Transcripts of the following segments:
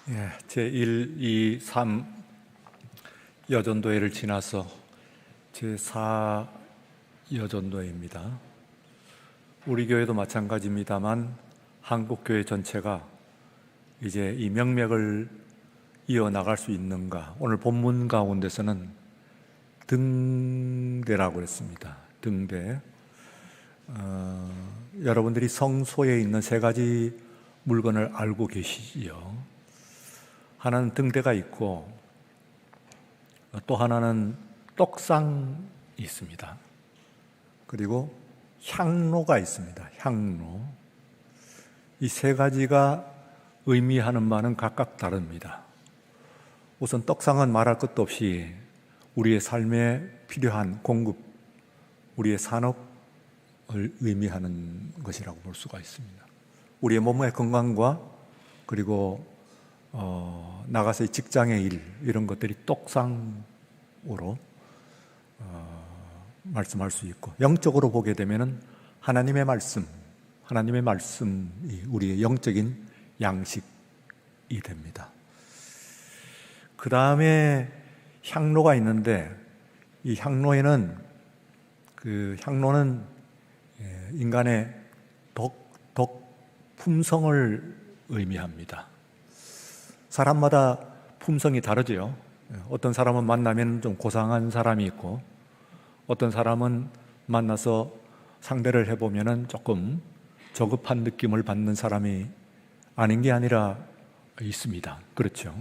제1, 2, 3 여전도회를 지나서 제4 여전도회입니다. 우리 교회도 마찬가지입니다만 한국교회 전체가 이제 이 명맥을 이어나갈 수 있는가, 오늘 본문 가운데서는 등대라고 했습니다. 등대. 여러분들이 성소에 있는 세 가지 물건을 알고 계시지요. 하나는 등대가 있고 또 하나는 떡상이 있습니다. 그리고 향로가 있습니다. 향로. 이 세 가지가 의미하는 바는 각각 다릅니다. 우선 떡상은 말할 것도 없이 우리의 삶에 필요한 공급, 우리의 산업을 의미하는 것이라고 볼 수가 있습니다. 우리의 몸의 건강과 그리고 나가서 직장의 일, 이런 것들이 떡상으로 말씀할 수 있고, 영적으로 보게 되면은 하나님의 말씀이 우리의 영적인 양식이 됩니다. 그 다음에 향로가 있는데, 이 향로에는 향로는 인간의 품성을 의미합니다. 사람마다 품성이 다르죠. 어떤 사람은 만나면 좀 고상한 사람이 있고, 어떤 사람은 만나서 상대를 해보면 조금 저급한 느낌을 받는 사람이 아닌 게 아니라 있습니다. 그렇죠.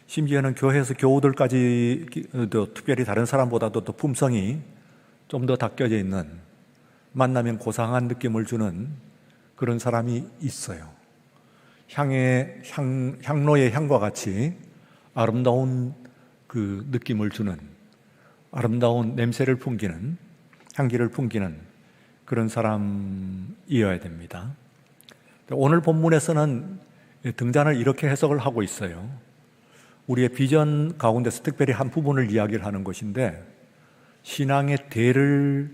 심지어는 교회에서 교우들까지도 특별히 다른 사람보다도 또 품성이 좀 더 닦여져 있는, 만나면 고상한 느낌을 주는 그런 사람이 있어요. 향로의 향과 같이 아름다운 그 느낌을 주는, 아름다운 냄새를 풍기는, 향기를 풍기는 그런 사람이어야 됩니다. 오늘 본문에서는 등잔을 이렇게 해석을 하고 있어요. 우리의 비전 가운데서 특별히 한 부분을 이야기를 하는 것인데, 신앙의 대를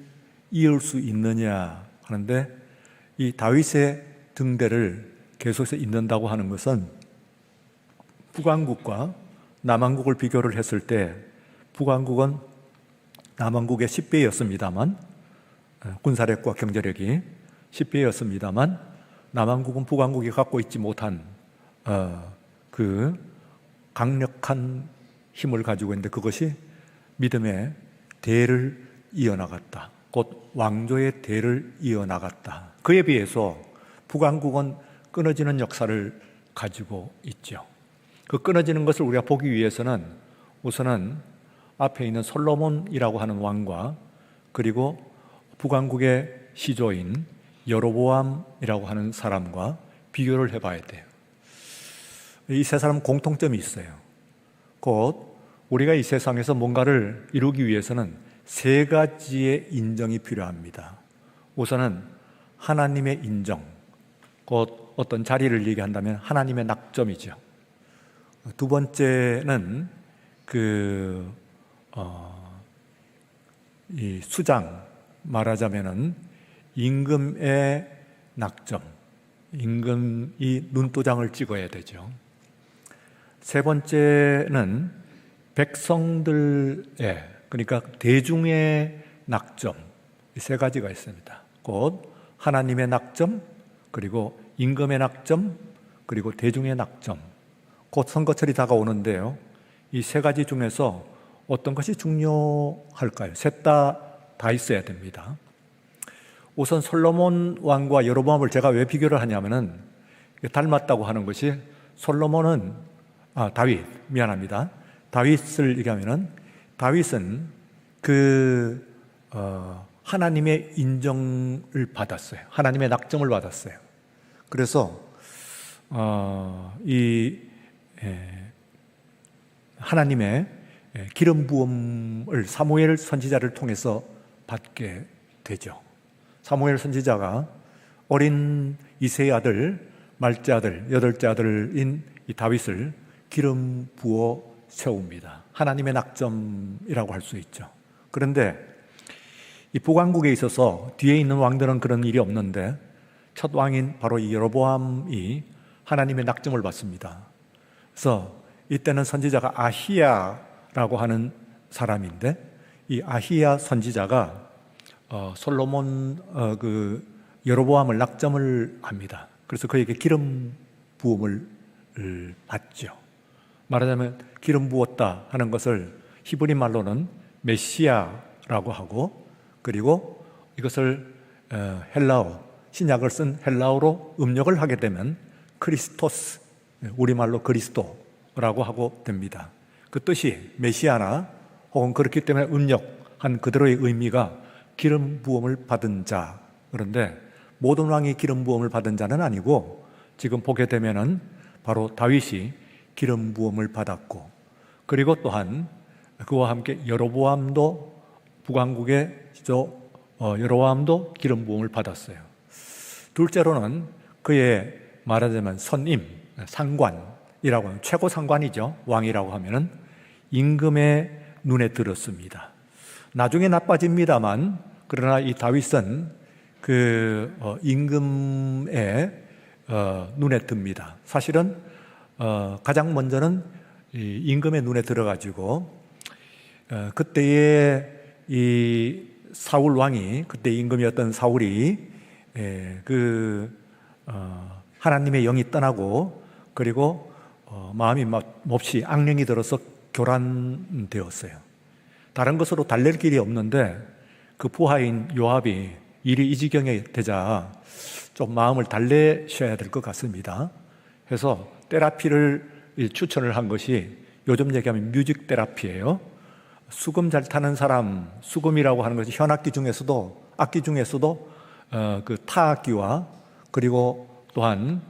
이을 수 있느냐 하는데, 이 다윗의 등대를 계속해서 잇는다고 하는 것은 북왕국과 남왕국을 비교를 했을 때, 북왕국은 남왕국의 10배였습니다만, 군사력과 경제력이 10배였습니다만, 남왕국은 북왕국이 갖고 있지 못한 그 강력한 힘을 가지고 있는데, 그것이 믿음의 대를 이어나갔다. 곧 왕조의 대를 이어나갔다. 그에 비해서 북왕국은 끊어지는 역사를 가지고 있죠. 그 끊어지는 것을 우리가 보기 위해서는 우선은 앞에 있는 솔로몬이라고 하는 왕과, 그리고 북왕국의 시조인 여로보암이라고 하는 사람과 비교를 해봐야 돼요. 이 세 사람은 공통점이 있어요. 곧 우리가 이 세상에서 뭔가를 이루기 위해서는 세 가지의 인정이 필요합니다. 우선은 하나님의 인정, 곧 어떤 자리를 얘기한다면 하나님의 낙점이죠. 두 번째는 이 수장, 말하자면은 임금의 낙점, 임금이 눈도장을 찍어야 되죠. 세 번째는 백성들의, 그러니까 대중의 낙점, 이 세 가지가 있습니다. 곧 하나님의 낙점, 그리고 임금의 낙점, 그리고 대중의 낙점. 곧 선거철이 다가오는데요, 이 세 가지 중에서 어떤 것이 중요할까요? 셋 다 있어야 됩니다. 우선 솔로몬 왕과 여로보암을 제가 왜 비교를 하냐면은, 닮았다고 하는 것이, 솔로몬은 다윗을 얘기하면은, 다윗은 하나님의 인정을 받았어요. 하나님의 낙점을 받았어요. 그래서 하나님의 기름 부음을 사무엘 선지자를 통해서 받게 되죠. 사무엘 선지자가 어린 이새의 아들, 말째 아들, 여덟째 아들인 이 다윗을 기름 부어 세웁니다. 하나님의 낙점이라고 할 수 있죠. 그런데 이 북왕국에 있어서 뒤에 있는 왕들은 그런 일이 없는데, 첫 왕인 바로 이 여로보암이 하나님의 낙점을 받습니다. 그래서 이때는 선지자가 아히야라고 하는 사람인데, 이 아히야 선지자가 솔로몬 그 여로보암을 낙점을 합니다. 그래서 그에게 기름 부음을 받죠. 말하자면 기름 부었다 하는 것을 히브리 말로는 메시아라고 하고, 그리고 이것을 헬라어, 신약을 쓴 헬라어로 음력을 하게 되면 크리스토스, 우리말로 그리스도라고 하고 됩니다. 그 뜻이 메시아나 혹은 그렇기 때문에 음력한 그대로의 의미가 기름 부음을 받은 자. 그런데 모든 왕이 기름 부음을 받은 자는 아니고, 지금 보게 되면은 바로 다윗이 기름 부음을 받았고, 그리고 또한 그와 함께 여로보암도, 북왕국의 여로보암도 기름 부음을 받았어요. 둘째로는 그의 말하자면 선임, 상관이라고 하면 최고 상관이죠. 왕이라고 하면은 임금의 눈에 들었습니다. 나중에 나빠집니다만, 그러나 이 다윗은 임금의 눈에 듭니다. 사실은 가장 먼저는 이 임금의 눈에 들어가지고 그때의 이 사울 왕이, 그때 임금이었던 사울이 하나님의 영이 떠나고, 그리고 마음이 몹시 악령이 들어서 교란되었어요. 다른 것으로 달랠 길이 없는데 그 부하인 요압이 일이 이 지경에 되자 좀 마음을 달래셔야 될 것 같습니다. 해서 테라피를 추천을 한 것이 요즘 얘기하면 뮤직 테라피예요. 수금 잘 타는 사람, 수금이라고 하는 것이 현악기 중에서도, 악기 중에서도 그 타악기와, 그리고 또한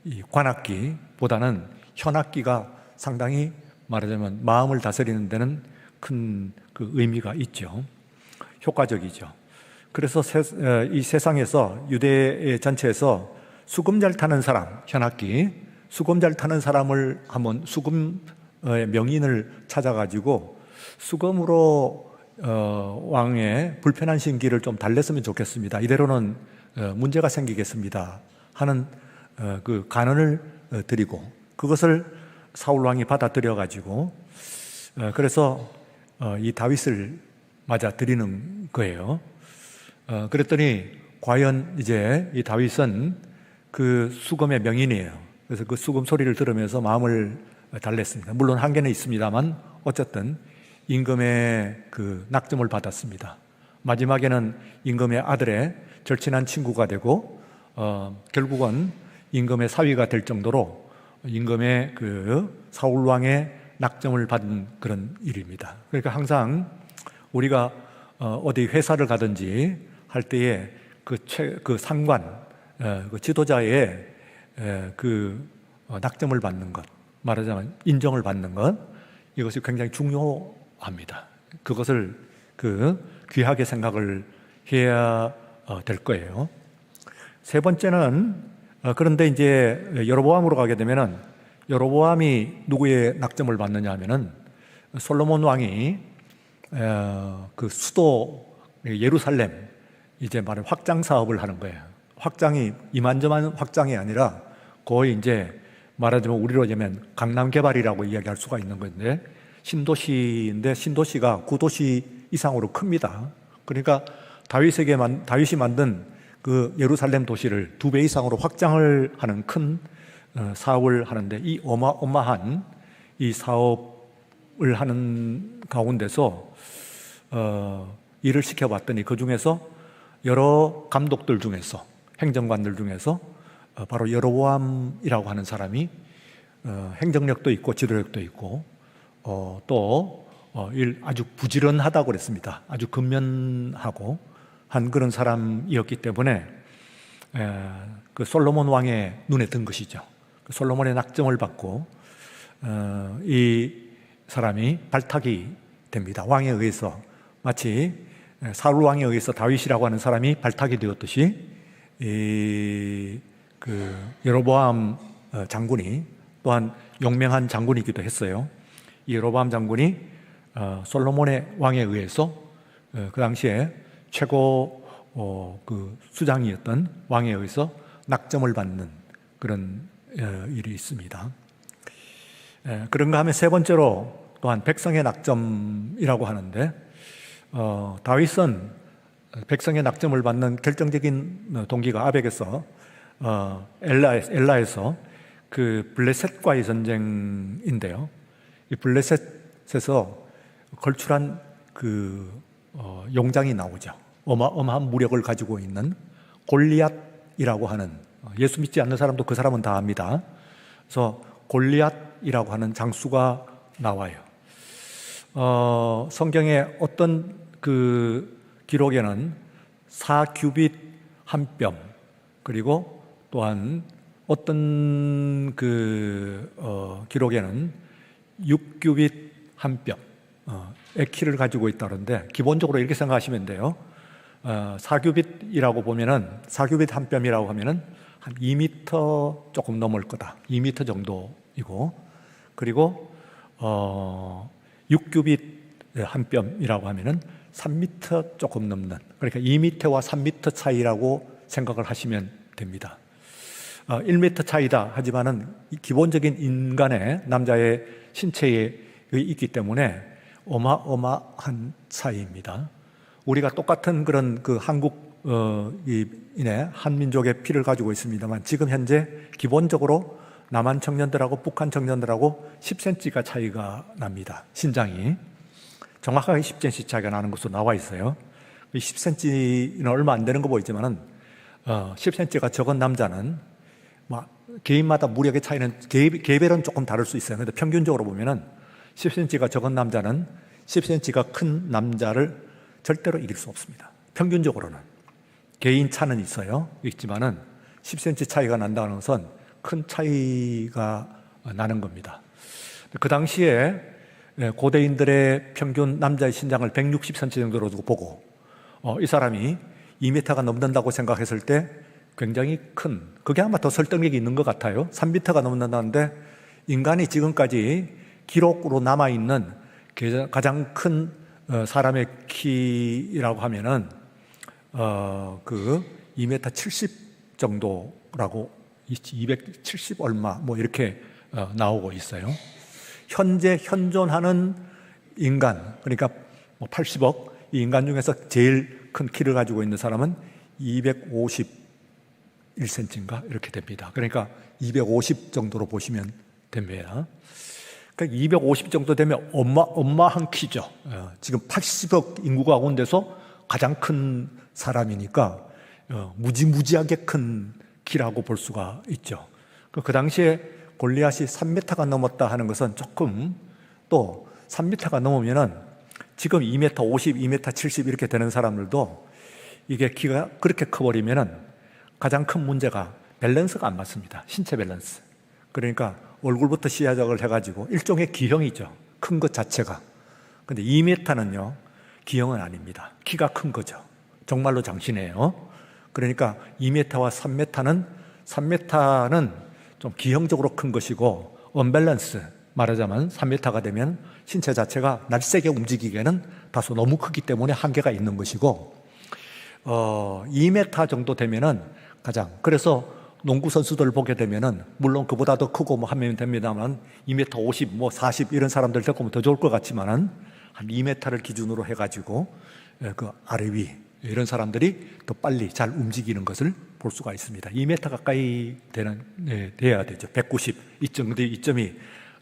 이 관악기보다는 현악기가 상당히 말하자면 마음을 다스리는 데는 큰 그 의미가 있죠. 효과적이죠. 그래서 이 세상에서, 유대 전체에서 수금 잘 타는 사람, 현악기, 수금 잘 타는 사람을 한번, 수금의 명인을 찾아가지고 수금으로 왕의 불편한 심기를 좀 달랬으면 좋겠습니다. 이대로는 문제가 생기겠습니다 하는 그 간언을 드리고, 그것을 사울 왕이 받아들여 가지고 그래서 이 다윗을 맞아 드리는 거예요. 그랬더니 과연 이제 이 다윗은 그 수금의 명인이에요. 그래서 그 수금 소리를 들으면서 마음을 달랬습니다. 물론 한계는 있습니다만 어쨌든 임금의 그 낙점을 받았습니다. 마지막에는 임금의 아들의 절친한 친구가 되고 결국은 임금의 사위가 될 정도로 임금의 그 사울 왕의 낙점을 받은 그런 일입니다. 그러니까 항상 우리가 어디 회사를 가든지 할 때에 그 상관, 그 지도자의 낙점을 받는 것, 말하자면 인정을 받는 것, 이것이 굉장히 중요합니다. 그것을 귀하게 생각을 해야 될 거예요. 세 번째는, 그런데 이제 여로보암으로 가게 되면은, 여로보암이 누구의 낙점을 받느냐 하면은 솔로몬 왕이 그 수도 예루살렘 이제 말하면 확장 사업을 하는 거예요. 확장이 이만저만 확장이 아니라 거의 이제 말하자면 우리로 하면 강남 개발이라고 이야기할 수가 있는 건데, 신도시인데 신도시가 구도시 이상으로 큽니다. 그러니까 다윗이 만든 그 예루살렘 도시를 2배 이상으로 확장을 하는 큰 사업을 하는데, 이 어마어마한 이 사업을 하는 가운데서 일을 시켜봤더니 그 중에서 여러 감독들 중에서, 행정관들 중에서 바로 여로보암이라고 하는 사람이 행정력도 있고 지도력도 있고 또 아주 부지런하다고 그랬습니다. 아주 근면하고 한 그런 사람이었기 때문에 그 솔로몬 왕의 눈에 든 것이죠. 솔로몬의 낙점을 받고 이 사람이 발탁이 됩니다. 왕에 의해서, 마치 사울 왕에 의해서 다윗이라고 하는 사람이 발탁이 되었듯이 그 여로보암 장군이 또한 용맹한 장군이기도 했어요. 이 여로보암 장군이 솔로몬의 왕에 의해서 그 당시에 최고 그 수장이었던 왕에 의해서 낙점을 받는 그런 일이 있습니다. 그런가 하면 세 번째로 또한 백성의 낙점이라고 하는데, 다윗은 백성의 낙점을 받는 결정적인 동기가 아벡에서 엘라에서 그 블레셋과의 전쟁인데요. 이 블레셋에서 걸출한 그 용장이 나오죠. 어마어마한 무력을 가지고 있는 골리앗이라고 하는, 예수 믿지 않는 사람도 그 사람은 다 압니다. 그래서 골리앗이라고 하는 장수가 나와요. 성경에 어떤 그 기록에는 4규빗 한 뼘, 그리고 또한 어떤 그 기록에는 6규빗 한 뼘, 키를 가지고 있다는데, 기본적으로 이렇게 생각하시면 돼요. 4규빗이라고 보면은, 4규빗 한 뼘이라고 하면은 한 2m 조금 넘을 거다. 2m 정도이고, 그리고 6규빗 한 뼘이라고 하면은 3m 조금 넘는, 그러니까 2m와 3m 차이라고 생각을 하시면 됩니다. 1m 차이다 하지만은 기본적인 인간의, 남자의 신체에 있기 때문에 어마어마한 차이입니다. 우리가 똑같은 그런 그 한국인의 한민족의 피를 가지고 있습니다만, 지금 현재 기본적으로 남한 청년들하고 북한 청년들하고 10cm가 차이가 납니다. 신장이 정확하게 10cm 차이가 나는 것으로 나와 있어요. 10cm는 얼마 안 되는 거 보이지만은 10cm가 적은 남자는 개인마다 무력의 차이는 개별은 조금 다를 수 있어요. 그런데 평균적으로 보면은 10cm가 적은 남자는 10cm가 큰 남자를 절대로 이길 수 없습니다. 평균적으로는. 개인 차는 있지만은 10cm 차이가 난다는 것은 큰 차이가 나는 겁니다. 그 당시에 고대인들의 평균 남자의 신장을 160cm 정도로 보고, 이 사람이 2m가 넘는다고 생각했을 때 굉장히 큰, 그게 아마 더 설득력이 있는 것 같아요. 3m가 넘는다는데, 인간이 지금까지 기록으로 남아있는 가장 큰 사람의 키라고 하면은 그 2m 70 정도라고, 270 얼마 뭐 이렇게 나오고 있어요. 현재 현존하는 인간, 그러니까 80억 이 인간 중에서 제일 큰 키를 가지고 있는 사람은 251cm인가 이렇게 됩니다. 그러니까 250 정도로 보시면 됩니다. 그러니까 250 정도 되면 어마한 키죠. 지금 80억 인구가 가운데서 가장 큰 사람이니까 무지무지하게 큰 키라고 볼 수가 있죠. 그 당시에 골리앗이 3m가 넘었다 하는 것은 조금, 또 3m가 넘으면은 지금 2m 50, 2m 70 이렇게 되는 사람들도 이게 키가 그렇게 커버리면은 가장 큰 문제가 밸런스가 안 맞습니다. 신체 밸런스. 그러니까 얼굴부터 시야적을 해가지고 일종의 기형이죠. 큰 것 자체가. 근데 2m는요, 기형은 아닙니다. 키가 큰 거죠. 정말로 장신해요. 그러니까 2m와 3m는 좀 기형적으로 큰 것이고, 언밸런스, 말하자면 3m가 되면 신체 자체가 날쌔게 움직이기에는 다소 너무 크기 때문에 한계가 있는 것이고, 2m 정도 되면은 그래서 농구 선수들 보게 되면은, 물론 그보다 더 크고 뭐 하면 됩니다만, 2m 50, 뭐 40 이런 사람들 데리고 오면 더 좋을 것 같지만은, 한 2m를 기준으로 해가지고, 그 아래 위, 이런 사람들이 더 빨리 잘 움직이는 것을 볼 수가 있습니다. 2m 가까이 돼야 되죠. 190. 이점이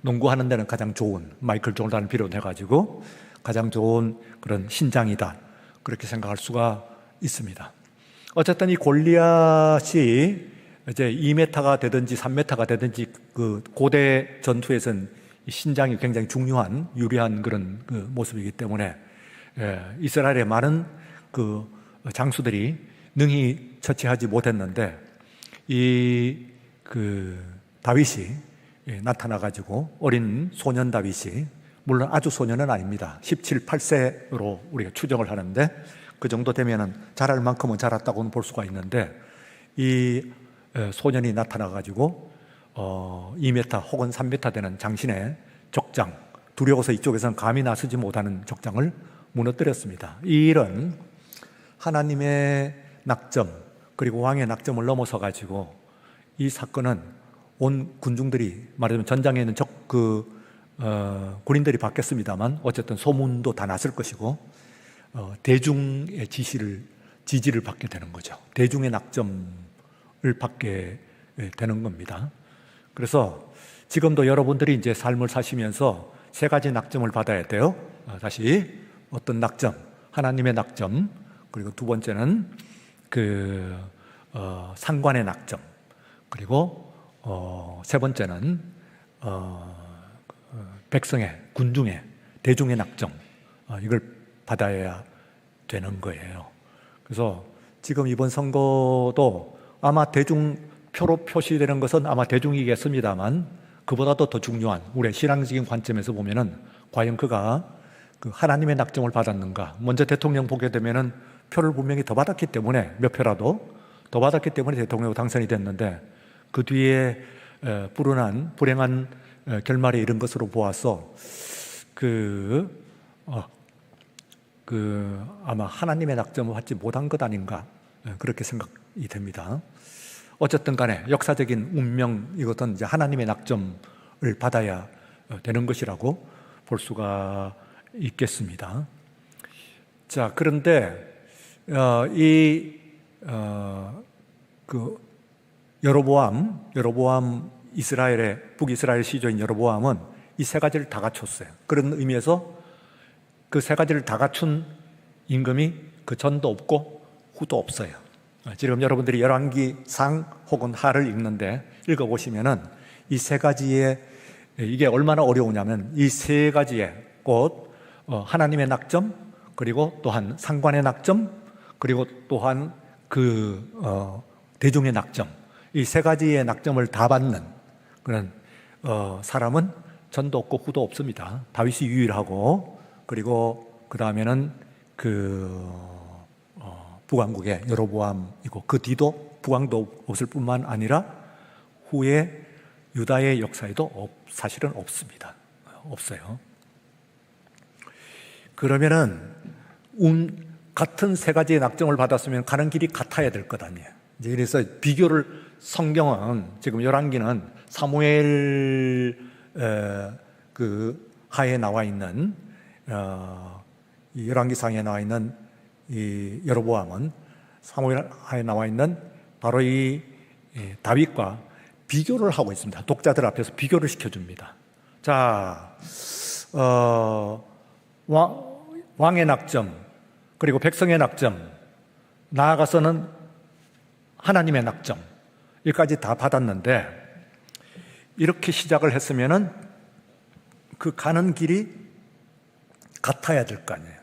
농구하는 데는 가장 좋은, 마이클 조던을 비롯해가지고 가장 좋은 그런 신장이다. 그렇게 생각할 수가 있습니다. 어쨌든 이 골리앗이 이제 2m가 되든지 3m가 되든지 그 고대 전투에서는 신장이 굉장히 중요한, 유리한 그런 그 모습이기 때문에 이스라엘의 많은 그 장수들이 능히 처치하지 못했는데, 다윗이 나타나가지고, 어린 소년 다윗이, 물론 아주 소년은 아닙니다. 17, 8세로 우리가 추정을 하는데, 그 정도 되면은 자랄 만큼은 자랐다고는 볼 수가 있는데, 이 소년이 나타나가지고 2m 혹은 3m 되는 장신의 적장, 두려워서 이쪽에서는 감히 나서지 못하는 적장을 무너뜨렸습니다. 이 일은 하나님의 낙점, 그리고 왕의 낙점을 넘어서 가지고 이 사건은 온 군중들이 말하자면 전장에 있는 군인들이 받겠습니다만 어쨌든 소문도 다 났을 것이고 대중의 지지를 받게 되는 거죠. 대중의 낙점을 받게 되는 겁니다. 그래서 지금도 여러분들이 이제 삶을 사시면서 세 가지 낙점을 받아야 돼요. 다시 어떤 낙점, 하나님의 낙점, 그리고 두 번째는 상관의 낙점, 그리고 세 번째는 백성의, 군중의, 대중의 낙점, 이걸 받아야 되는 거예요. 그래서 지금 이번 선거도 아마 대중표로 표시되는 것은 아마 대중이겠습니다만 그보다도 더 중요한 우리의 신앙적인 관점에서 보면은 과연 그가 그 하나님의 낙점을 받았는가. 먼저 대통령 보게 되면은 표를 분명히 더 받았기 때문에 몇 표라도 더 받았기 때문에 대통령 당선이 됐는데 그 뒤에 불행한 결말에 이른 것으로 보아서 아마 하나님의 낙점을 받지 못한 것 아닌가 그렇게 생각이 됩니다. 어쨌든 간에 역사적인 운명 이것은 이제 하나님의 낙점을 받아야 되는 것이라고 볼 수가 있겠습니다. 자, 그런데 여로보암 북이스라엘 시조인 여로보암은 이 세 가지를 다 갖췄어요. 그런 의미에서 그 세 가지를 다 갖춘 임금이 그 전도 없고 후도 없어요. 지금 여러분들이 열왕기상 혹은 하를 읽는데 읽어보시면은 이 세 가지의 이게 얼마나 어려우냐면 이 세 가지의 곧 하나님의 낙점, 그리고 또한 상관의 낙점, 그리고 또한 대중의 낙점, 이 세 가지의 낙점을 다 받는 그런 사람은 전도 없고 후도 없습니다. 다윗이 유일하고, 그리고 그 다음에는 북왕국의 여로보암이고 그 뒤도 북왕도 없을 뿐만 아니라 후에 유다의 역사에도 사실은 없습니다. 없어요. 그러면은 같은 세 가지의 낙점을 받았으면 가는 길이 같아야 될 것 아니에요. 이제 그래서 비교를 성경은 지금 열왕기는 사무엘 하에 나와 있는 이 열왕기상에 나와 있는 이 여로보암은 사무엘 하에 나와 있는 바로 이 다윗과 비교를 하고 있습니다. 독자들 앞에서 비교를 시켜줍니다. 자, 왕의 낙점, 그리고 백성의 낙점, 나아가서는 하나님의 낙점, 여기까지 다 받았는데 이렇게 시작을 했으면은 그 가는 길이 같아야 될 거 아니에요.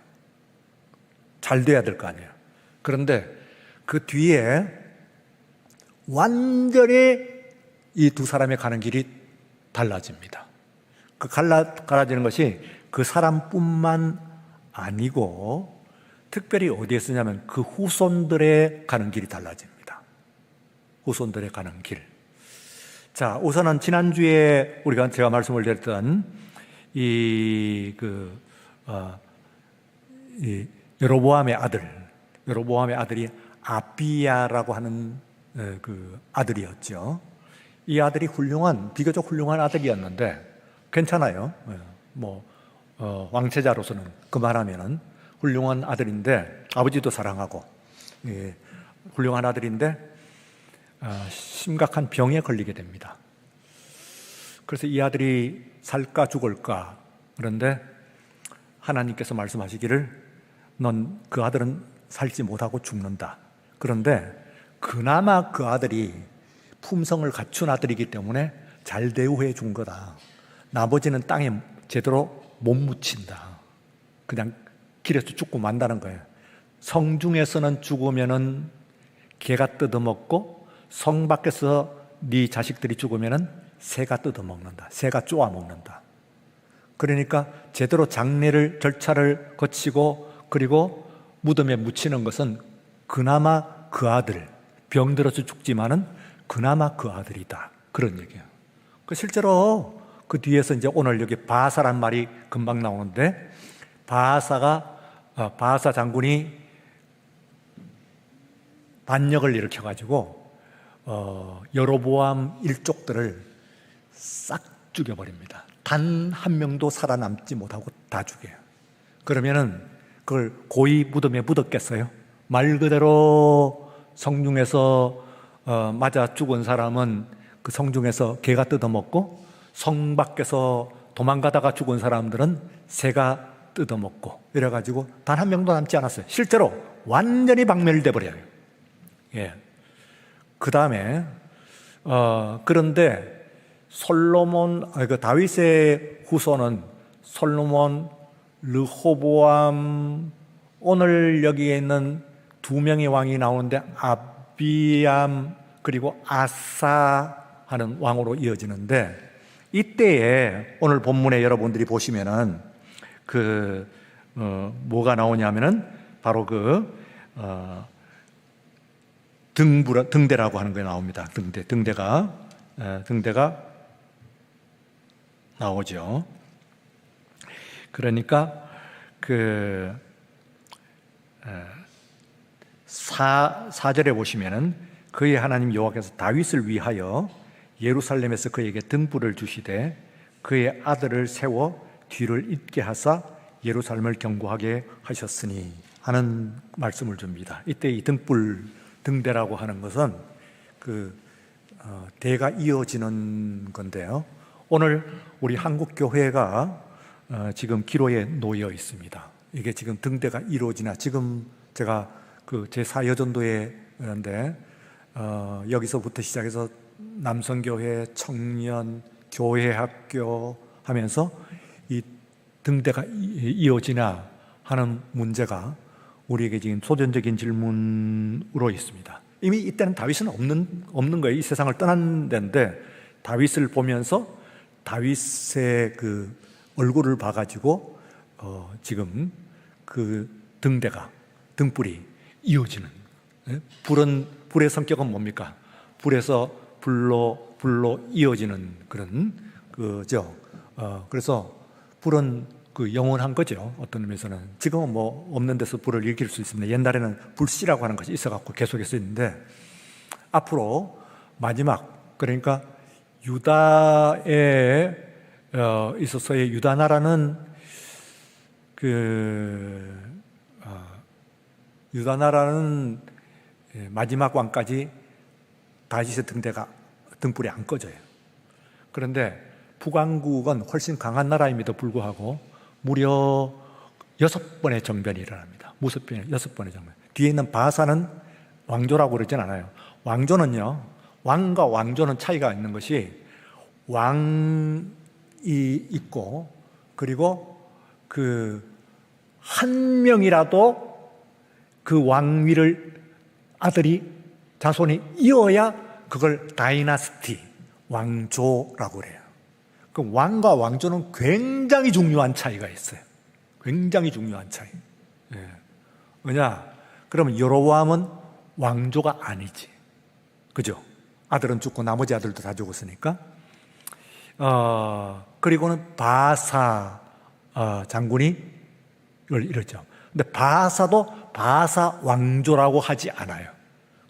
잘 돼야 될 거 아니에요. 그런데 그 뒤에 완전히 이 두 사람의 가는 길이 달라집니다. 갈라지는 것이 그 사람뿐만 아니고 특별히 어디에 쓰냐면 그 후손들의 가는 길이 달라집니다. 후손들의 가는 길. 자, 우선은 지난주에 제가 말씀을 드렸던 이 여로보암의 아들이 아비야라고 하는 그 아들이었죠. 이 아들이 비교적 훌륭한 아들이었는데 괜찮아요. 왕체자로서는 그만하면은 훌륭한 아들인데 아버지도 사랑하고 훌륭한 아들인데 심각한 병에 걸리게 됩니다. 그래서 이 아들이 살까 죽을까 그런데 하나님께서 말씀하시기를 넌 그 아들은 살지 못하고 죽는다. 그런데 그나마 그 아들이 품성을 갖춘 아들이기 때문에 잘 대우해 준 거다. 나머지는 땅에 제대로 못 묻힌다. 그냥 길에서 죽고 만다는 거예요. 성중에서는 죽으면은 개가 뜯어먹고 성 밖에서 네 자식들이 죽으면은 새가 뜯어먹는다. 새가 쪼아먹는다. 그러니까 제대로 절차를 거치고 그리고 무덤에 묻히는 것은 그나마 그 아들, 병들어서 죽지만은 그나마 그 아들이다. 그런 얘기예요. 실제로 그 뒤에서 이제 오늘 여기 바사란 말이 금방 나오는데 바사 장군이 반역을 일으켜가지고 여로보암 일족들을 싹 죽여버립니다. 단 한 명도 살아남지 못하고 다 죽여요. 그러면은 그걸 고이 무덤에 묻었겠어요? 말 그대로 성중에서 맞아 죽은 사람은 그 성중에서 개가 뜯어먹고, 성 밖에서 도망가다가 죽은 사람들은 새가 뜯어먹고, 이래가지고 단 한 명도 남지 않았어요. 실제로 완전히 박멸돼 버려요. 예. 그 다음에 그런데 다윗의 후손은 솔로몬, 르호보암, 오늘 여기에 있는 두 명의 왕이 나오는데 아비암 그리고 아사 하는 왕으로 이어지는데, 이때에 오늘 본문에 여러분들이 보시면은 뭐가 나오냐면은 바로 등대라고 하는 게 나옵니다. 등대가 나오죠. 그러니까 4절에 보시면은 그의 하나님 여호와께서 다윗을 위하여 예루살렘에서 그에게 등불을 주시되 그의 아들을 세워 뒤를 잇게 하사 예루살렘을 견고하게 하셨으니 하는 말씀을 줍니다. 이때 이 등대라고 하는 것은 대가 이어지는 건데요. 오늘 우리 한국 교회가 지금 기로에 놓여 있습니다. 이게 지금 등대가 이루어지나, 지금 제가 제4여전도에 있는데 여기서부터 시작해서 남성교회, 청년, 교회학교 하면서 이 등대가 이어지나 하는 문제가 우리에게 지금 소전적인 질문으로 있습니다. 이미 이때는 다윗은 없는 거예요. 이 세상을 떠난 데인데 다윗을 보면서 다윗의 얼굴을 봐가지고 지금 등불이 이어지는, 불의 성격은 뭡니까? 불에서 불로 이어지는 그런 그죠. 그래서 불은 영원한 거죠. 어떤 의미에서는 지금은 뭐 없는 데서 불을 일으킬 수 있습니다. 옛날에는 불씨라고 하는 것이 있어갖고 계속해서 있는데, 앞으로 마지막, 그러니까 유다에 있어서의 유다 나라는 유다 나라는 마지막 왕까지 다윗의 등불이 안 꺼져요. 그런데 북왕국은 훨씬 강한 나라임에도 불구하고 무려 6번의 정변이 일어납니다. 6번의 정변. 뒤에 있는 바사는 왕조라고 그러진 않아요. 왕조는요, 왕과 왕조는 차이가 있는 것이, 왕이 있고 그리고 한 명이라도 그 왕위를 자손이 이어야 그걸 다이나스티, 왕조라고 그래요. 그 왕과 왕조는 굉장히 중요한 차이가 있어요. 굉장히 중요한 차이. 예. 왜냐? 그러면 여로보암은 왕조가 아니지. 그죠? 아들은 죽고 나머지 아들도 다 죽었으니까. 그리고는 바사 장군이 이걸 이랬죠. 근데 바사도 바사 왕조라고 하지 않아요.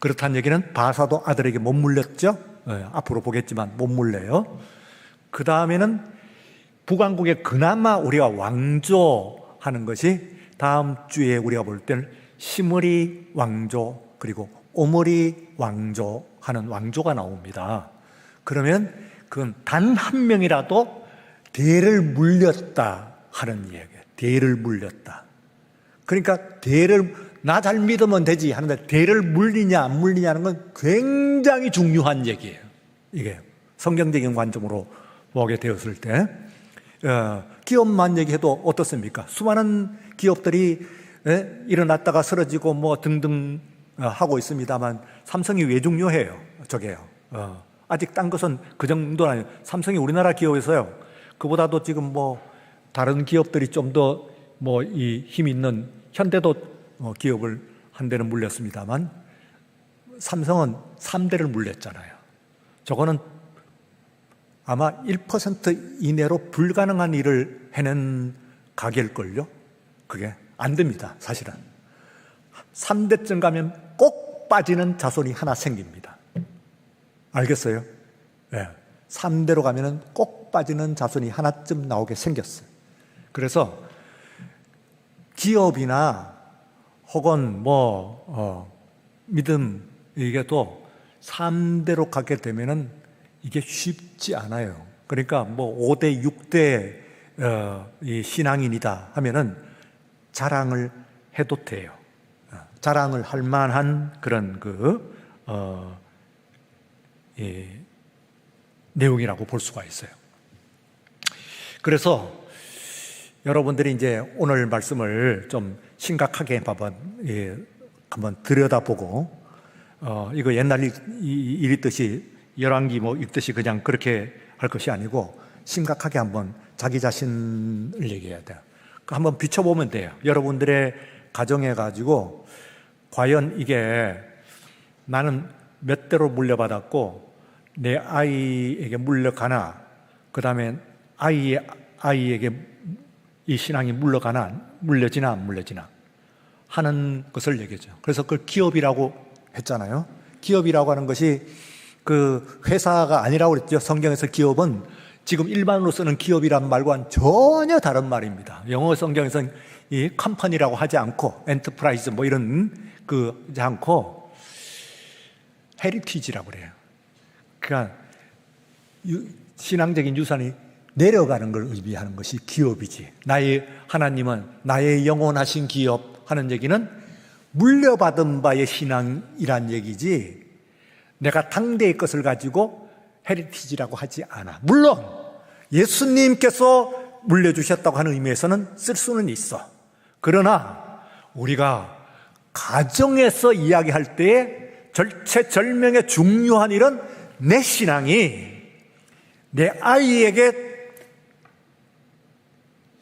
그렇다는 얘기는 바사도 아들에게 못 물렸죠. 예, 앞으로 보겠지만 못 물려요. 그 다음에는 북왕국에 그나마 우리가 왕조 하는 것이 다음 주에 우리가 볼 때는 시므리 왕조 그리고 오므리 왕조 하는 왕조가 나옵니다. 그러면 그건 단 한 명이라도 대를 물렸다 하는 얘기예요. 대를 물렸다. 그러니까 나 잘 믿으면 되지 하는데 대를 물리냐 안 물리냐는 건 굉장히 중요한 얘기예요. 이게 성경적인 관점으로 보게 되었을 때, 기업만 얘기해도 어떻습니까? 수많은 기업들이 일어났다가 쓰러지고 뭐 등등 하고 있습니다만 삼성이 왜 중요해요? 저게요. 아직 딴 것은 그 정도는 아니에요. 삼성이 우리나라 기업에서요, 그보다도 지금 뭐 다른 기업들이 좀 더 뭐 이 힘 있는 현대도 기업을 한 대는 물렸습니다만 삼성은 3대를 물렸잖아요. 저거는 아마 1% 이내로 불가능한 일을 해낸 가게일걸요? 그게 안 됩니다, 사실은. 3대쯤 가면 꼭 빠지는 자손이 하나 생깁니다. 알겠어요? 네. 3대로 가면은 꼭 빠지는 자손이 하나쯤 나오게 생겼어요. 그래서 기업이나 혹은 믿음, 이게 또 3대로 가게 되면은 이게 쉽지 않아요. 그러니까 5대, 6대 이 신앙인이다 하면은 자랑을 해도 돼요. 자랑을 할 만한 그런 내용이라고 볼 수가 있어요. 그래서 여러분들이 이제 오늘 말씀을 좀 심각하게 한번 들여다보고, 이거 옛날 읽듯이 열왕기 읽듯이 그냥 그렇게 할 것이 아니고 심각하게 한번 자기 자신을 얘기해야 돼요. 한번 비춰보면 돼요. 여러분들의 가정에 가지고 과연 이게 나는 몇 대로 물려받았고 내 아이에게 물려가나, 그 다음에 아이에게 이 신앙이 물려지나 안 물려지나 하는 것을 얘기하죠. 그래서 그걸 기업이라고 했잖아요. 기업이라고 하는 것이 그 회사가 아니라고 그랬죠. 성경에서 기업은 지금 일반으로 쓰는 기업이란 말과는 전혀 다른 말입니다. 영어 성경에서는 이 컴퍼니라고 하지 않고 엔터프라이즈 이런 하지 않고 헤리티지라고 그래요. 그러니까 신앙적인 유산이 내려가는 걸 의미하는 것이 기업이지. 하나님은 나의 영원하신 기업 하는 얘기는 물려받은 바의 신앙이란 얘기지, 내가 당대의 것을 가지고 헤리티지라고 하지 않아. 물론 예수님께서 물려주셨다고 하는 의미에서는 쓸 수는 있어. 그러나 우리가 가정에서 이야기할 때에 절체절명의 중요한 일은 내 신앙이 내 아이에게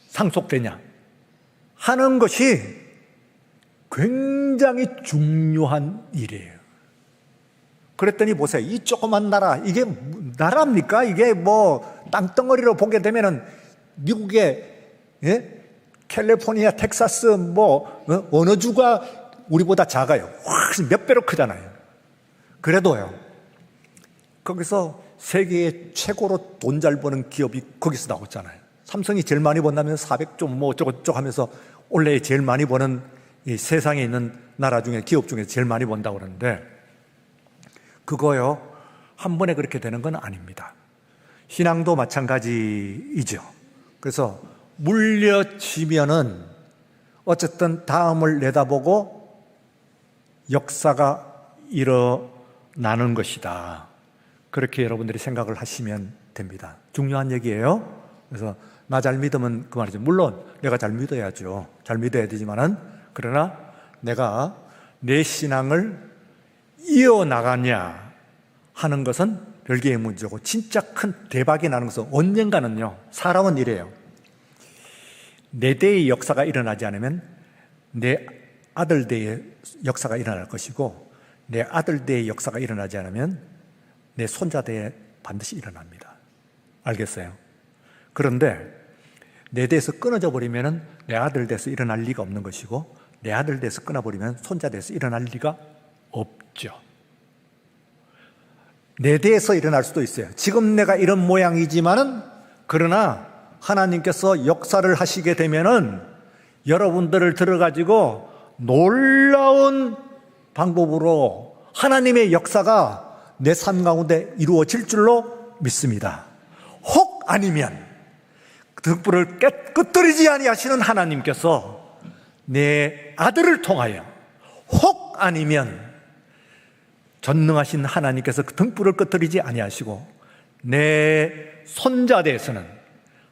상속되냐 하는 것이 굉장히 중요한 일이에요. 그랬더니 보세요. 이 조그만 나라, 이게 나라입니까? 이게 땅덩어리로 보게 되면은 미국의 캘리포니아, 텍사스 어느 주가 우리보다 작아요. 훨씬 몇 배로 크잖아요. 그래도요, 거기서 세계의 최고로 돈 잘 버는 기업이 거기서 나왔잖아요. 삼성이 제일 많이 번다면 400조 어쩌고저쩌고 하면서 원래 제일 많이 버는 이 세상에 있는 나라 중에, 기업 중에 제일 많이 번다고 그러는데, 그거요 한 번에 그렇게 되는 건 아닙니다. 신앙도 마찬가지이죠. 그래서 물려지면은 어쨌든 다음을 내다보고 역사가 일어나는 것이다. 그렇게 여러분들이 생각을 하시면 됩니다. 중요한 얘기예요. 그래서 나 잘 믿으면 그 말이죠. 물론 내가 잘 믿어야죠. 잘 믿어야 되지만은, 그러나 내가 내 신앙을 이어나가냐 하는 것은 별개의 문제고, 진짜 큰 대박이 나는 것은 언젠가는요, 사람은 이래요. 내 대의 역사가 일어나지 않으면 내 아들 대의 역사가 일어날 것이고, 내 아들 대의 역사가 일어나지 않으면 내 손자 대에 반드시 일어납니다. 알겠어요? 그런데 내 대에서 끊어져 버리면 내 아들 대에서 일어날 리가 없는 것이고, 내 아들 대에서 끊어버리면 손자 대에서 일어날 리가 없죠. 내 대에서 일어날 수도 있어요. 지금 내가 이런 모양이지만은, 그러나 하나님께서 역사를 하시게 되면은 여러분들을 들어가지고 놀라운 방법으로 하나님의 역사가 내 삶 가운데 이루어질 줄로 믿습니다. 혹 아니면 등불을 끄트리지 아니하시는 하나님께서 내 아들을 통하여, 혹 아니면 전능하신 하나님께서 그 등불을 끄트리지 아니하시고 내 손자 대해서는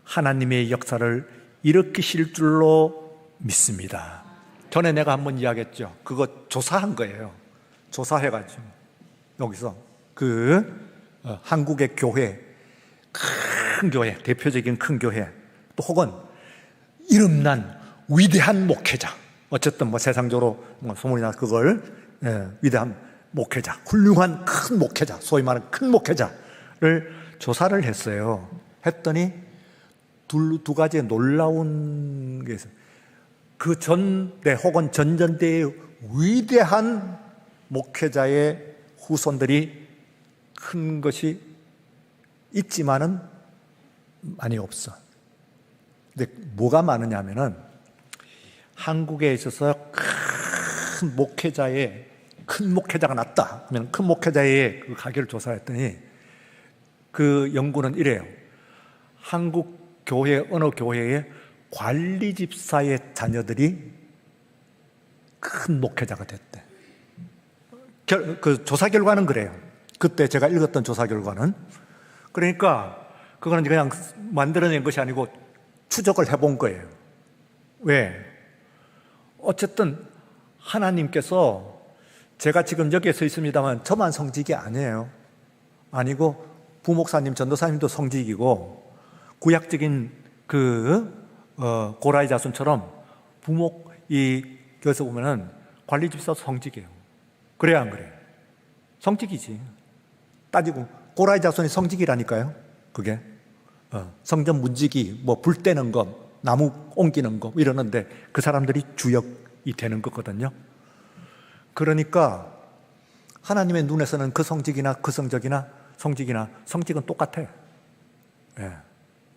하나님의 역사를 일으키실 줄로 믿습니다. 전에 내가 한번 이야기했죠. 그거 조사한 거예요. 조사해가지고 여기서 한국의 교회, 큰 교회, 대표적인 큰 교회, 또 혹은 이름난 위대한 목회자, 어쨌든 세상적으로 소문이 나 그걸 위대한 목회자, 훌륭한 큰 목회자, 소위 말하는 큰 목회자를 조사를 했어요. 했더니 두 가지의 놀라운 게 있어요. 그 전대 혹은 전전대의 위대한 목회자의 후손들이 큰 것이 있지만은 많이 없어. 근데 뭐가 많으냐 하면은 한국에 있어서 큰 목회자가 났다 하면 큰 목회자의 그 가계를 조사했더니 그 연구는 이래요. 한국 교회, 어느 교회의 관리 집사의 자녀들이 큰 목회자가 됐대. 그 조사 결과는 그래요. 그때 제가 읽었던 조사 결과는. 그러니까 그거는 그냥 만들어낸 것이 아니고 추적을 해본 거예요. 왜? 어쨌든 하나님께서, 제가 지금 여기에 서 있습니다만 저만 성직이 아니에요. 아니고 부목사님, 전도사님도 성직이고, 구약적인 고라의 자손처럼 부목, 교회에서 보면은 관리 집사 성직이에요. 그래야 안 그래요? 성직이지. 따지고 고라의 자손이 성직이라니까요. 그게 성전 문지기, 뭐 불 떼는 거, 나무 옮기는 거 이러는데 그 사람들이 주역이 되는 거거든요. 그러니까 하나님의 눈에서는 그 성직이나 그 성직은 똑같아. 예.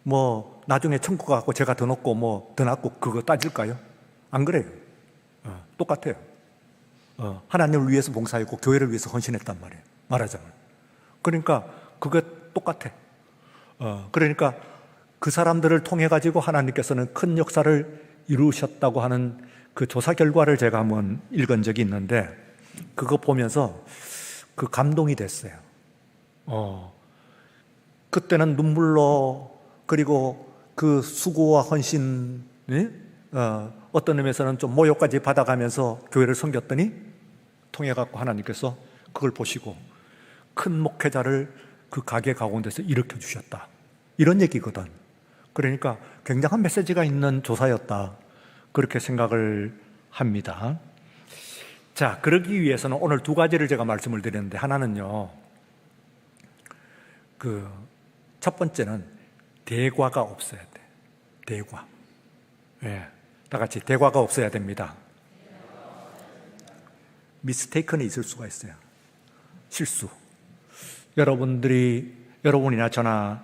뭐 나중에 천국 가고 제가 더 높고 뭐 더 낮고 그거 따질까요? 안 그래요. 똑같아요. 하나님을 위해서 봉사했고 교회를 위해서 헌신했단 말이에요. 말하자면. 그러니까 그거 똑같아. 그러니까 그 사람들을 통해 가지고 하나님께서는 큰 역사를 이루셨다고 하는 그 조사 결과를 제가 한번 읽은 적이 있는데, 그거 보면서 그 감동이 됐어요. 그때는 눈물로, 그리고 그 수고와 헌신, 어떤 의미에서는 좀 모욕까지 받아가면서 교회를 섬겼더니 통해 갖고 하나님께서 그걸 보시고 큰 목회자를 그 가게 가운데서 일으켜 주셨다, 이런 얘기거든. 그러니까 굉장한 메시지가 있는 조사였다, 그렇게 생각을 합니다. 자, 그러기 위해서는 오늘 두 가지를 제가 말씀을 드렸는데, 하나는요, 첫 번째는 대과가 없어야 돼. 대과. 예. 다 같이 대과가 없어야 됩니다. 미스테이크는 있을 수가 있어요. 실수. 여러분이나 저나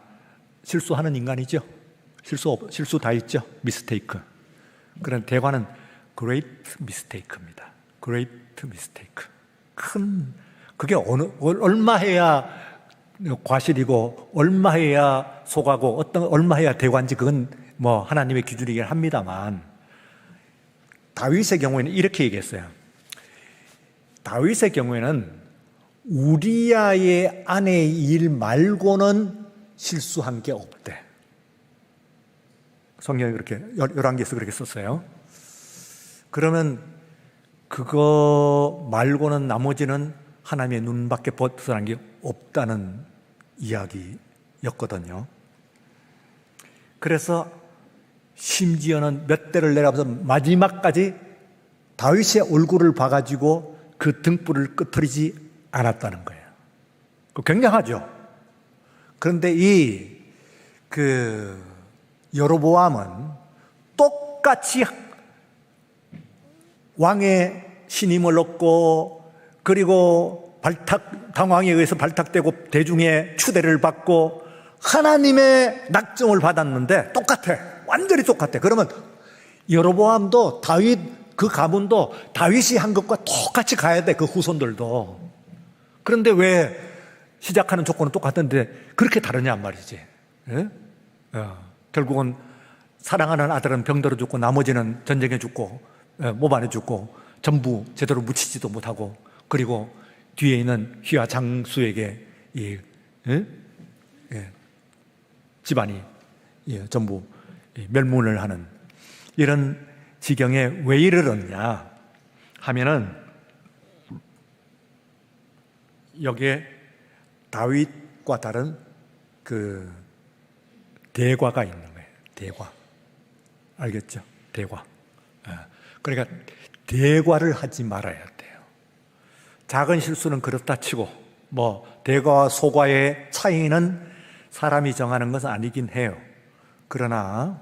실수하는 인간이죠. 실수 다 있죠. 미스테이크. 그런 대과는 great mistake입니다. great mistake. 그게 얼마 해야 과실이고, 얼마 해야 속하고, 얼마 해야 대과인지 그건 뭐 하나님의 기준이긴 합니다만, 다윗의 경우에는 이렇게 얘기했어요. 다윗의 경우에는 우리아의 아내의 일 말고는 실수한 게 없대. 성경에 그렇게, 열왕기에서 그렇게 썼어요. 그러면 그거 말고는 나머지는 하나님의 눈밖에 벗어난 게 없다는 이야기였거든요. 그래서 심지어는 몇 대를 내려가면서 마지막까지 다윗의 얼굴을 봐가지고 그 등불을 끄트리지 않았다는 거예요. 굉장하죠. 그런데 여로보암은 똑같이 왕의 신임을 얻고, 그리고 당왕에 의해서 발탁되고 대중의 추대를 받고 하나님의 낙점을 받았는데 똑같아. 완전히 똑같아. 그러면 여로보암도 그 가문도 다윗이 한 것과 똑같이 가야 돼. 그 후손들도. 그런데 왜 시작하는 조건은 똑같은데 그렇게 다르냐 말이지. 예? 결국은 사랑하는 아들은 병들어 죽고 나머지는 전쟁에 죽고 모반에 죽고 전부 제대로 묻히지도 못하고, 그리고 뒤에 있는 휘하 장수에게 집안이 전부 멸문을 하는 이런 지경에 왜 이르렀냐 하면은, 여기에 다윗과 다른 그 대과가 있는 거예요. 대과. 알겠죠? 대과. 그러니까 대과를 하지 말아야 돼요. 작은 실수는 그렇다 치고, 뭐 대과와 소과의 차이는 사람이 정하는 것은 아니긴 해요. 그러나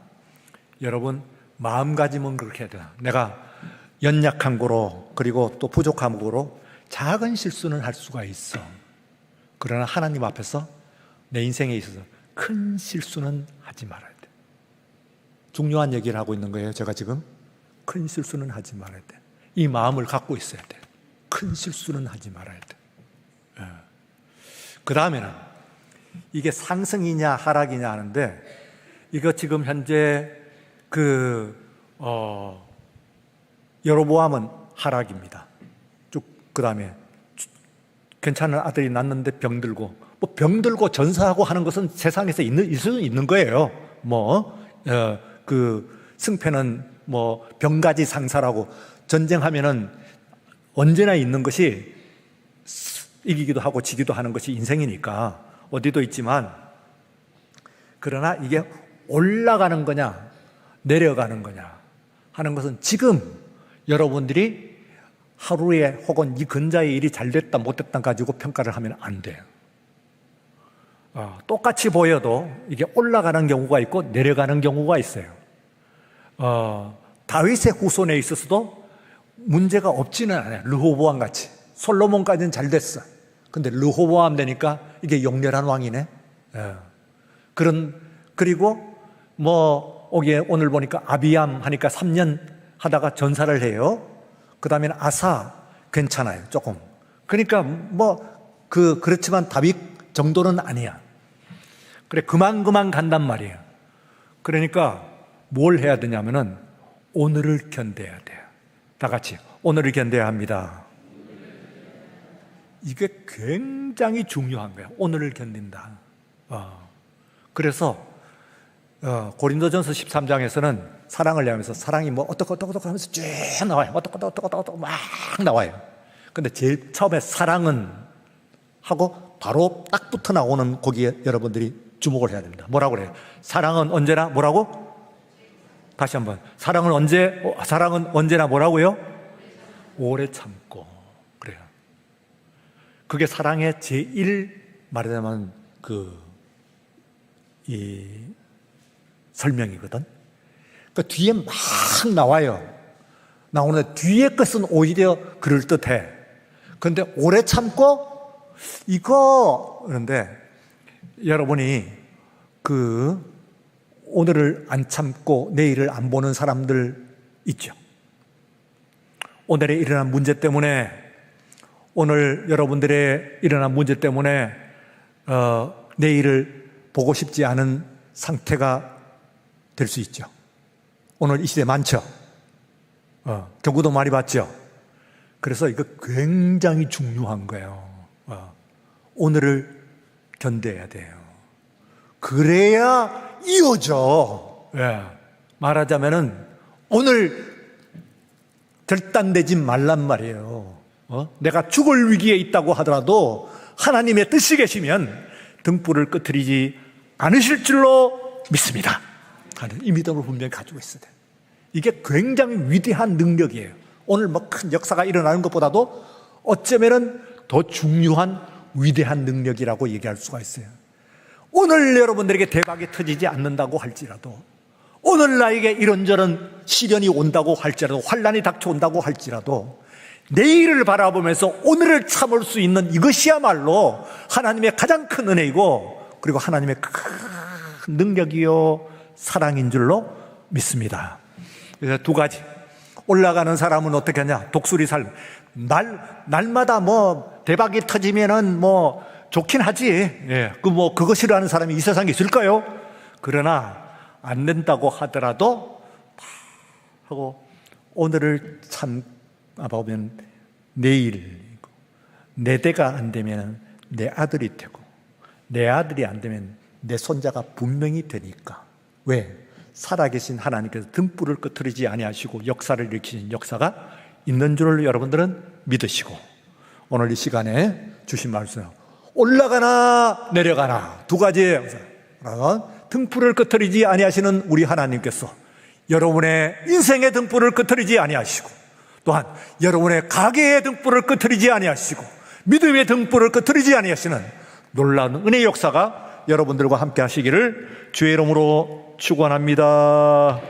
여러분, 마음가짐은 그렇게 해야 돼요. 내가 연약한 거로, 그리고 또 부족한 거로 작은 실수는 할 수가 있어. 그러나 하나님 앞에서 내 인생에 있어서 큰 실수는 하지 말아야 돼. 중요한 얘기를 하고 있는 거예요. 제가 지금 큰 실수는 하지 말아야 돼. 이 마음을 갖고 있어야 돼. 큰 실수는 하지 말아야 돼. 그 다음에는 이게 상승이냐 하락이냐 하는데, 이거 지금 현재 여로보암은 하락입니다. 쭉 그 다음에 괜찮은 아들이 낳는데 병들고, 뭐 병들고 전사하고 하는 것은 세상에서 있을 수 있는 거예요. 승패는 뭐 병가지 상사라고, 전쟁하면은 언제나 있는 것이 이기기도 하고 지기도 하는 것이 인생이니까 어디도 있지만, 그러나 이게 올라가는 거냐 내려가는 거냐 하는 것은 지금 여러분들이 하루에 혹은 이 근자의 일이 잘 됐다 못 됐다 가지고 평가를 하면 안 돼요. 똑같이 보여도 이게 올라가는 경우가 있고 내려가는 경우가 있어요. 다윗의 후손에 있어서도 문제가 없지는 않아요. 르호보암 같이. 솔로몬까지는 잘 됐어. 근데 르호보암 되니까 이게 용렬한 왕이네. 그리고 오늘 보니까 아비암 하니까 3년 하다가 전사를 해요. 그 다음에는 아사 괜찮아요, 조금. 그러니까 그렇지만 다윗 정도는 아니야. 그래, 그만 간단 말이에요. 그러니까 뭘 해야 되냐면은 오늘을 견뎌야 돼요. 다 같이 오늘을 견뎌야 합니다. 이게 굉장히 중요한 거예요. 오늘을 견딘다. 그래서 고린도전서 13장에서는 사랑을 얘기하면서 사랑이 어떻고 하면서 쭉 나와요. 어떻고 막 나와요. 근데 제일 처음에 사랑은 하고 바로 딱 붙어 나오는 거기에 여러분들이 주목을 해야 됩니다. 뭐라고 그래요? 사랑은 언제나 뭐라고? 다시 한번. 사랑은 언제나 뭐라고요? 오래 참고. 그래요. 그게 사랑의 말하자면 이 설명이거든. 그 뒤에 막 나와요. 나오는데 뒤에 것은 오히려 그럴듯해. 그런데 오래 참고 그런데 여러분이 오늘을 안 참고 내일을 안 보는 사람들 있죠. 오늘에 일어난 문제 때문에, 오늘 여러분들의 일어난 문제 때문에 내일을 보고 싶지 않은 상태가 될 수 있죠. 오늘 이 시대 많죠. 경고도 많이 받죠. 그래서 이거 굉장히 중요한 거예요. 오늘을 견뎌야 돼요. 그래야 이어져. 말하자면은 오늘 결단되지 말란 말이에요. 내가 죽을 위기에 있다고 하더라도 하나님의 뜻이 계시면 등불을 끄트리지 않으실 줄로 믿습니다 하는 이 믿음을 분명히 가지고 있어야 돼요. 이게 굉장히 위대한 능력이에요. 오늘 큰 역사가 일어나는 것보다도 어쩌면은 더 중요한 위대한 능력이라고 얘기할 수가 있어요. 오늘 여러분들에게 대박이 터지지 않는다고 할지라도, 오늘 나에게 이런저런 시련이 온다고 할지라도, 환난이 닥쳐온다고 할지라도 내일을 바라보면서 오늘을 참을 수 있는 이것이야말로 하나님의 가장 큰 은혜이고, 그리고 하나님의 큰 능력이요 사랑인 줄로 믿습니다. 그래서 두 가지. 올라가는 사람은 어떻게 하냐? 독수리 삶. 날마다 대박이 터지면은 좋긴 하지. 그거 싫어하는 사람이 이 세상에 있을까요? 그러나 안 된다고 하더라도 하고 오늘을 참아보면 내일, 내 대가 안 되면 내 아들이 되고, 내 아들이 안 되면 내 손자가 분명히 되니까. 왜? 살아계신 하나님께서 등불을 끄트리지 아니하시고 역사를 일으키신 역사가 있는 줄을 여러분들은 믿으시고, 오늘 이 시간에 주신 말씀, 올라가나 내려가나 두 가지예요. 등불을 끄트리지 아니하시는 우리 하나님께서 여러분의 인생의 등불을 끄트리지 아니하시고, 또한 여러분의 가게의 등불을 끄트리지 아니하시고, 믿음의 등불을 끄트리지 아니하시는 놀라운 은혜의 역사가 여러분들과 함께 하시기를 주의 이름으로 축원합니다.